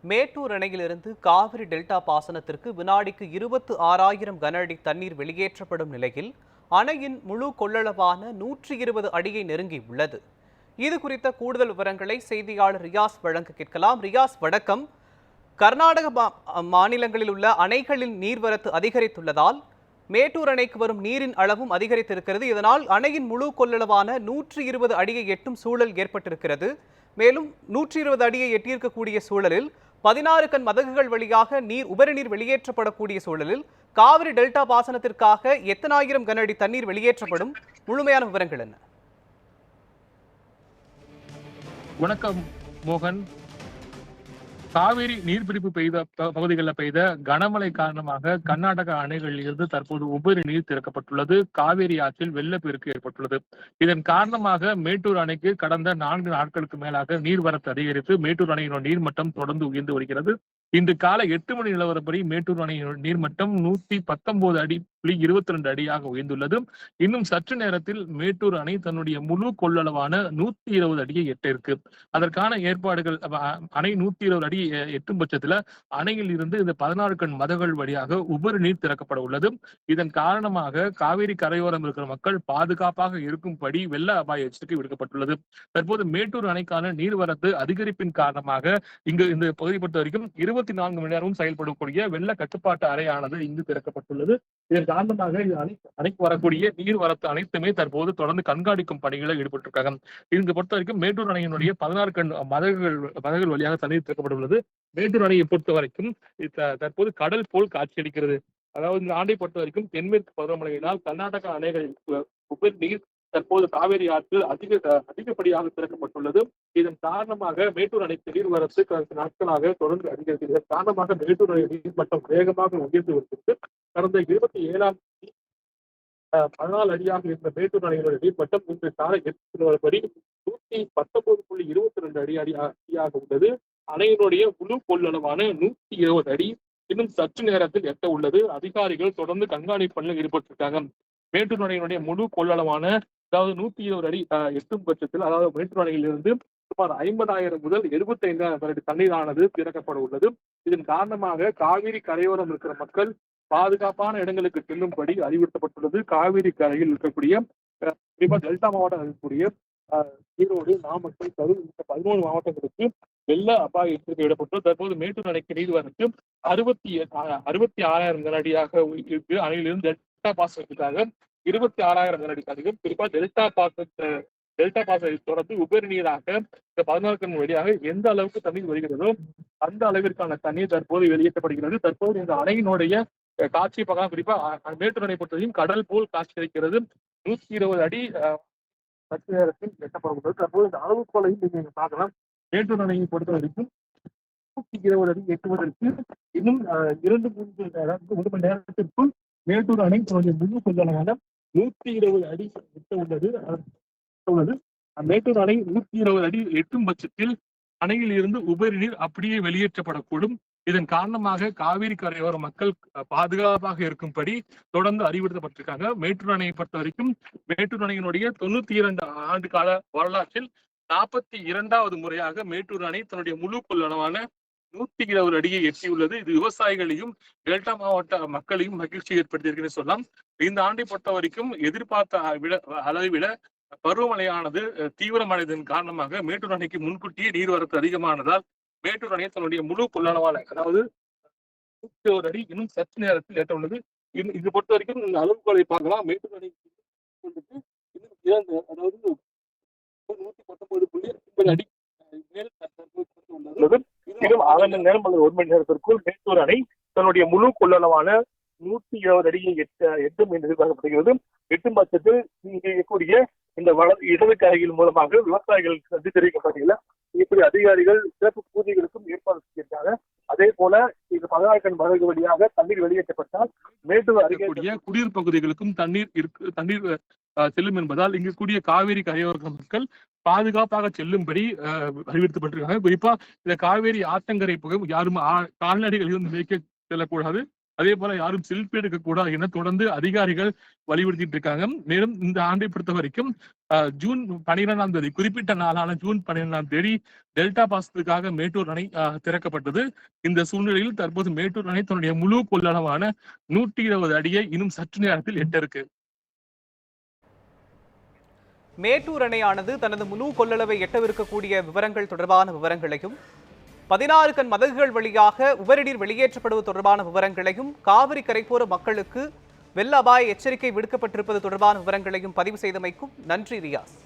மேட்டூர் அணையிலிருந்து காவிரி டெல்டா பாசனத்திற்கு வினாடிக்கு 26,000 கன அடி தண்ணீர் வெளியேற்றப்படும் நிலையில் அணையின் முழு கொள்ளளவான 120 அடியை நெருங்கியுள்ளது. இது குறித்த கூடுதல் விவரங்களை செய்தியாளர் ரியாஸ் வழங்க கேட்கலாம். ரியாஸ், வணக்கம். கர்நாடக மாநிலங்களில் உள்ள அணைகளில் நீர்வரத்து அதிகரித்துள்ளதால் மேட்டூர் அணைக்கு வரும் நீரின் அளவும் அதிகரித்திருக்கிறது. இதனால் அணையின் முழு கொள்ளளவான 120 அடியை எட்டும் சூழல் ஏற்பட்டிருக்கிறது. மேலும் 120 அடியை எட்டியிருக்கக்கூடிய சூழலில் 16 கண் மதகுகள் வழியாக உபரி நீர் வெளியேற்றப்படக்கூடிய சூழலில் காவிரி டெல்டா பாசனத்திற்காக எத்தனாயிரம் கன அடி தண்ணீர் வெளியேற்றப்படும்? முழுமையான விவரங்கள் என்ன? வணக்கம் மோகன். காவிரி நீர்பிடிப்பு பகுதிகளில் பெய்த கனமழை காரணமாக கர்நாடக அணைகளில் இருந்து தற்போது உபரி நீர் திறக்கப்பட்டுள்ளது. காவிரி ஆற்றில் வெள்ளப்பெருக்கு ஏற்பட்டுள்ளது. இதன் காரணமாக மேட்டூர் அணைக்கு கடந்த 4 நாட்களுக்கு மேலாக நீர்வரத்து அதிகரித்து மேட்டூர் அணையின் நீர்மட்டம் தொடர்ந்து உயர்ந்து வருகிறது. இன்று காலை 8 மணி நிலவரப்படி மேட்டூர் அணையின் நீர்மட்டம் 119 அடி 22 அடியாக உயர்ந்துள்ளது. இன்னும் சற்று நேரத்தில் மேட்டூர் அணை தன்னுடைய முழு கொள்ளளவான 120 அடியை எட்ட இருக்கு. அதற்கான ஏற்பாடுகள் அணை 120 அடி எட்டும் பட்சத்துல அணையில் இருந்து இந்த 16 கண் மதகுகள் வழியாக உபரி நீர் திறக்கப்பட உள்ளது. இதன் காரணமாக காவிரி கரையோரம் இருக்கிற மக்கள் பாதுகாப்பாக இருக்கும்படி வெள்ள அபாய எச்சரிக்கை விடுக்கப்பட்டுள்ளது. தற்போது மேட்டூர் அணைக்கான நீர்வரத்து அதிகரிப்பின் காரணமாக இங்கு இந்த பகுதி பொறுத்த வரைக்கும் 24 மணி நேரமும் செயல்படக்கூடிய வெள்ள கட்டுப்பாட்டு அறையானது இங்கு திறக்கப்பட்டுள்ளது. இதன் காரணமாக அணைக்கு வரக்கூடிய நீர்வரத்து அனைத்துமே தற்போது தொடர்ந்து கண்காணிக்கும் பணிகளில் ஈடுபட்டிருக்காங்க. இங்கு பொறுத்த வரைக்கும் மேட்டூர் அணையினுடைய 16 கண் மதகுகள் வழியாக தண்ணீர் திறக்கப்பட்டுள்ளது. மேட்டூர் அணையை பொறுத்த வரைக்கும் தற்போது கடல் போல் காட்சியளிக்கிறது. அதாவது இந்த ஆண்டை பொறுத்த வரைக்கும் தென்மேற்கு பருவமழையினால் கர்நாடக அணைகளில் உபரி நீர் தற்போது காவிரி ஆற்றில் அதிகப்படியாக திறக்கப்பட்டுள்ளது. இதன் காரணமாக மேட்டூர் அணைக்கு நீர்வரத்து கடந்த நாட்களாக தொடர்ந்து அதிகரிக்கிறது. இதன் காரணமாக மேட்டூர் அணை நீர்மட்டம் வேகமாக உயர்ந்து வருகிறது. கடந்த 27ஆம் தேதி 14 அடியாக இருந்த மேட்டூர் அணையினுடைய நீர்மட்டம் இன்று காலை 8 படி 119.22 அடியாக உள்ளது. அணையினுடைய முழு கொள்ளளவான 120 அடி இன்னும் சற்று நேரத்தில் எட்ட உள்ளது. அதிகாரிகள் தொடர்ந்து கண்காணிப்பு பணியில் ஈடுபட்டிருக்காங்க. மேட்டூர் அணையினுடைய முழு கொள்ளளவான அதாவது 120 அடி எட்டும் பட்சத்தில் அதாவது மேட்டூர் அணையிலிருந்து சுமார் 50,000 முதல் 75,000 அடி தண்ணீரானது திறக்கப்பட உள்ளது. இதன் காரணமாக காவிரி கரையோரம் இருக்கிற மக்கள் பாதுகாப்பான இடங்களுக்கு செல்லும்படி அறிவுறுத்தப்பட்டுள்ளது. காவிரி கரையில் இருக்கக்கூடிய டெல்டா மாவட்டம் இருக்கக்கூடிய ஈரோடு, நாமக்கல், கரூர் உள்ளிட்ட 13 மாவட்டங்களுக்கு வெள்ள அபாய எச்சரிக்கை விடப்பட்டு தற்போது மேட்டூர் அணைக்கு நீர்வரத்து 66,000 கன அடியாக இருக்கு. அணையிலிருந்து டெல்டா பாசனத்துக்காக 26,000 கன அடிக்கு அதிகம். குறிப்பா டெல்டா பாசனத்தை தொடர்ந்து உபரி நீராக இந்த 16 கண் வழியாக எந்த அளவுக்கு தண்ணீர் வருகிறதோ அந்த அளவிற்கான தண்ணீர் தற்போது வெளியேற்றப்படுகிறது. தற்போது இந்த அணையினுடைய காட்சி பார்க்கலாம். குறிப்பா மேட்டூர் அணை பொறுத்தவரைக்கும் கடல் போல் காட்சி அளிக்கிறது. 120 அடி சற்று நேரத்தில் எட்டப்படுகிறது. தற்போது இந்த அளவுகோலையும் நீங்க பார்க்கலாம். மேட்டூர் அணையை பொறுத்த வரைக்கும் 120 அடி எட்டுவதற்கு இன்னும் 2-3 மணி நேரத்திற்குள் மேட்டூர் அணை தன்னுடைய முழு கொள்ளளவான 120 அடி எட்ட உள்ளது. மேட்டூர் அணை 120 அடி எட்டும் பட்சத்தில் அணையில் இருந்து உபரி நீர் அப்படியே வெளியேற்றப்படக்கூடும். இதன் காரணமாக காவிரி கரையோர மக்கள் பாதுகாப்பாக இருக்கும்படி தொடர்ந்து அறிவுறுத்தப்பட்டிருக்காங்க. மேட்டூர் அணையை பொறுத்த வரைக்கும் மேட்டூர் அணையினுடைய 92 ஆண்டு கால வரலாற்றில் 42வது முறையாக மேட்டூர் அணை தன்னுடைய முழு கொள்ளளவான 120 அடியை எட்டியுள்ளது. இது விவசாயிகளையும் டெல்டா மாவட்ட மக்களையும் மகிழ்ச்சி ஏற்படுத்தியிருக்குன்னு சொல்லலாம். இந்த ஆண்டை பொறுத்த வரைக்கும் எதிர்பார்த்த அளவை விட பருவமழையானது தீவிரமடைந்ததன் காரணமாக மேட்டூர் அணைக்கு முன்கூட்டியே நீர்வரத்து அதிகமானதால் மேட்டூர் அணை தன்னுடைய முழு கொள்ளளவான அதாவது 120 அடி இன்னும் சற்று நேரத்தில் எட்ட உள்ளது. இது பொறுத்த வரைக்கும் இந்த அளவுகோலை பார்க்கலாம். மேட்டூர் அணை அதாவது 119.50 அடி மேல் உள்ளது. இன்னும் 1 மணி நேரத்திற்குள் மேட்டூர் அணை தன்னுடைய முழு கொள்ளளவான 120 அடியை எட்டும் என்று எதிர்பார்க்கப்படுகிறது. எட்டும் பட்சத்தில் இங்கே இருக்கக்கூடிய இந்த இடது கரைகள் மூலமாக விவசாயிகளுக்கு நன்றி தெரிவிக்கப்படல. இப்படி அதிகாரிகள் சிறப்பு பூஜைகளுக்கும் ஏற்பாடு செய்திருக்காங்க. அதே போல இந்த 16 கண் மதகு வழியாக தண்ணீர் வெளியேற்றப்பட்டால் மேட்டூர் அருகே குடியிருப்பு பகுதிகளுக்கும் தண்ணீர் செல்லும் என்பதால் இங்கு கூடிய காவிரி கரையோர மக்கள் பாதுகாப்பாக செல்லும்படி அறிவுறுத்தப்பட்டிருக்காங்க. குறிப்பா இந்த காவேரி ஆற்றங்கரை பகுதி யாரும் கால்நடைகள் இருந்து மேய்க்க செல்லக்கூடாது. அதே போல யாரும் செல்ஃபி எடுக்க கூடாது என தொடர்ந்து அதிகாரிகள் வலியுறுத்திட்டு இருக்காங்க. மேலும் இந்த ஆண்டை பொறுத்த வரைக்கும் ஜூன் 12ஆம் தேதி, குறிப்பிட்ட நாளான ஜூன் 12ஆம் தேதி டெல்டா பாசனத்துக்காக மேட்டூர் அணை திறக்கப்பட்டது. இந்த சூழ்நிலையில் தற்போது மேட்டூர் அணை தன்னுடைய முழு கொள்ளளவான 120 அடியை இன்னும் சற்று நேரத்தில் எட்ட இருக்கு. மேட்டூர் அணையானது தனது முழு கொள்ளளவை எட்டவிருக்கக்கூடிய விவரங்கள் தொடர்பான விவரங்களையும் 16 கண் மதகுகள் வழியாக உபரிநீர் வெளியேற்றப்படுவது தொடர்பான விவரங்களையும் காவிரி கரைப்போர மக்களுக்கு வெள்ள அபாய எச்சரிக்கை விடுக்கப்பட்டிருப்பது தொடர்பான விவரங்களையும் பதிவு செய்தமைக்கும் நன்றி ரியாஸ்.